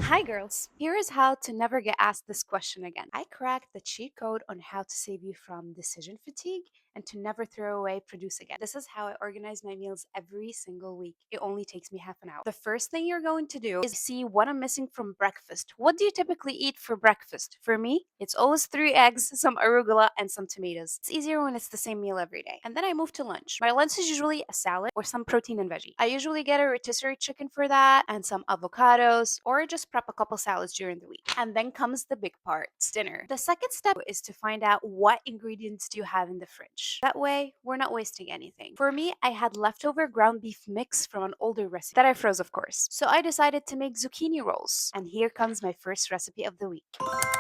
Hi, girls. Here is how to never get asked this question again. I cracked the cheat code on how to save you from decision fatigue and to never throw away produce again. This is how I organize my meals every single week. It only takes me half an hour. The first thing you're going to do is see what I'm missing from breakfast. What do you typically eat for breakfast? For me, it's always 3 eggs, some arugula, and some tomatoes. It's easier when it's the same meal every day. And then I move to lunch. My lunch is usually a salad or some protein and veggie. I usually get a rotisserie chicken for that and some avocados or just prep a couple salads during the week. And then comes the big part, dinner. The second step is to find out what ingredients do you have in the fridge. That way, we're not wasting anything. For me, I had leftover ground beef mix from an older recipe that I froze, of course. So I decided to make zucchini rolls. And here comes my first recipe of the week.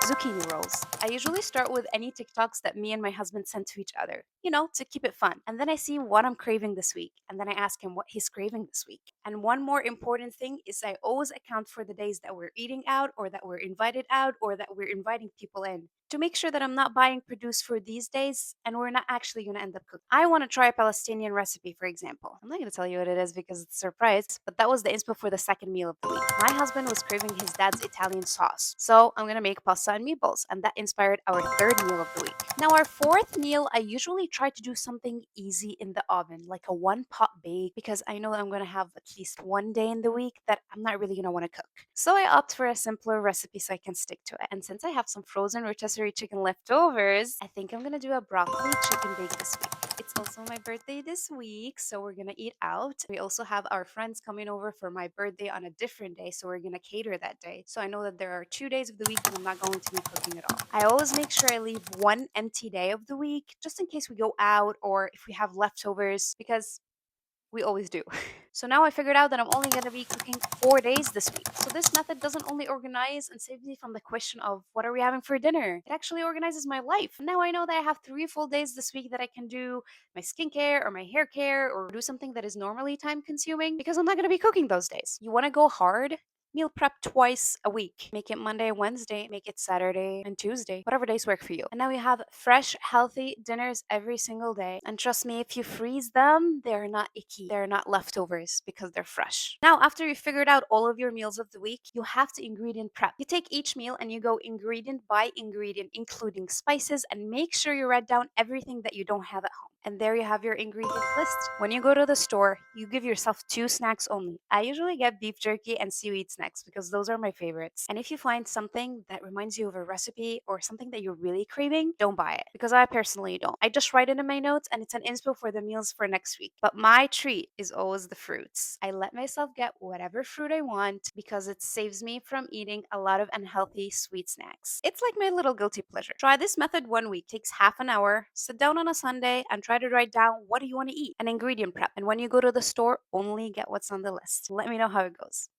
Zucchini rolls. I usually start with any TikToks that me and my husband send to each other, to keep it fun. And then I see what I'm craving this week. And then I ask him what he's craving this week. And one more important thing is I always account for the days that we're eating out or that we're invited out or that we're inviting people in to make sure that I'm not buying produce for these days and we're not actually going to end up cooking. I want to try a Palestinian recipe, for example. I'm not going to tell you what it is because it's a surprise, but that was the inspo for the second meal of the week. My husband was craving his dad's Italian sauce, so I'm going to make pasta and meatballs, and that inspired our third meal of the week. Now, our fourth meal, I usually try to do something easy in the oven, like a one pot bake, because I know that I'm going to have at least one day in the week that I'm not really going to want to cook. So I opt for a simpler recipe so I can stick to it. And since I have some frozen rotisserie chicken leftovers, I think I'm going to do a broccoli chicken bake this week. It's also my birthday this week, so we're gonna eat out. We also have our friends coming over for my birthday on a different day, so we're gonna cater that day. So I know that there are 2 days of the week that I'm not going to be cooking at all. I always make sure I leave one empty day of the week just in case we go out or if we have leftovers, because we always do. So now I figured out that I'm only going to be cooking 4 days this week. So this method doesn't only organize and save me from the question of what are we having for dinner? It actually organizes my life. Now I know that I have 3 full days this week that I can do my skincare or my hair care or do something that is normally time consuming because I'm not going to be cooking those days. You want to go hard? Meal prep twice a week. Make it Monday, Wednesday, make it Saturday and Tuesday, whatever days work for you. And now you have fresh, healthy dinners every single day. And trust me, if you freeze them, they're not icky. They're not leftovers because they're fresh. Now, after you figured out all of your meals of the week, you have to ingredient prep. You take each meal and you go ingredient by ingredient, including spices, and make sure you write down everything that you don't have at home. And there you have your ingredient list. When you go to the store, you give yourself 2 snacks only. I usually get beef jerky and seaweed snacks because those are my favorites. And if you find something that reminds you of a recipe or something that you're really craving, don't buy it because I personally don't. I just write it in my notes and it's an inspo for the meals for next week. But my treat is always the fruits. I let myself get whatever fruit I want because it saves me from eating a lot of unhealthy sweet snacks. It's like my little guilty pleasure. Try this method one week. Takes half an hour. Sit down on a Sunday and try to write down what do you want to eat, an ingredient prep. And when you go to the store, only get what's on the list. Let me know how it goes.